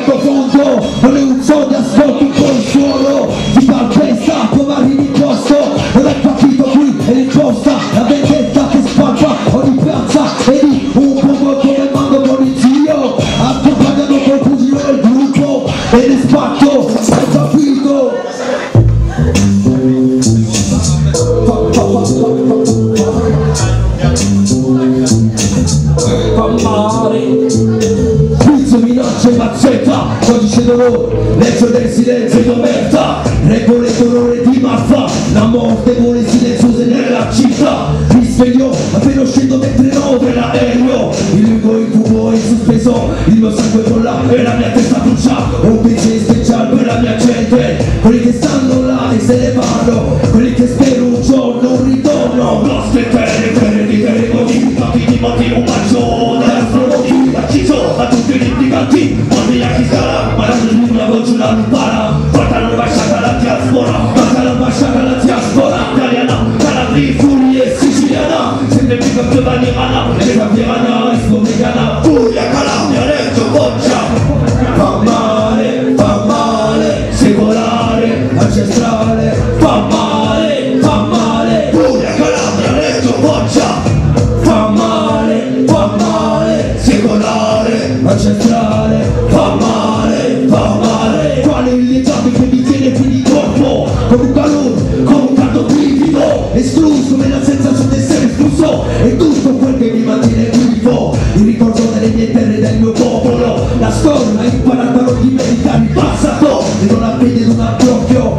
sottofondo, non è un sogno, ascolto un po' il suono, ti calpesta come arrivi in posto, non hai capito qui è l'imposta, la vendetta che spalma ogni piazza, vedi un po' come mando polizio, accompagnano col fucile del gruppo, e ne spacco, hai capito? Pizzo, minaccia e mazzetta, codice d'onore, legge del silenzio di omerta, regole d'onore di mafia, la morte vuole silenziosa nella città, mi sveglio appena scendo mentre nove l'aereo, il lungo incubo è sospeso, il mio sangue colla e la mia testa brucia, un pensiero speciale per la mia gente, quelli che stanno là e se ne vanno, quelli che spero un giorno un ritorno, nostre terre di terre modificati di motivo maggiore, a tutti gli indicanti, molti a chi sarà, ma la luna voce una lupara, porta l'ambasciata alla diaspora, porta l'ambasciata alla diaspora, italiana, calabri, furi e siciliana, sempre più che vanirana, e la pirana, escomigana, Puglia, Calabria, Reggio, Boccia, fa male, secolare, ancestrale, fa male, Puglia, Calabria, Reggio, Boccia, fa male, secolare, ancestrale, fa male, quale il legame che mi tiene più di corpo, come un calore, come un caldo brivido, escluso nella sensazione di essere escluso, è tutto quel che mi mantiene vivo, il ricordo delle mie terre e del mio popolo, la storia imparata a non dimenticare il passato, e non la vede in un approcchio,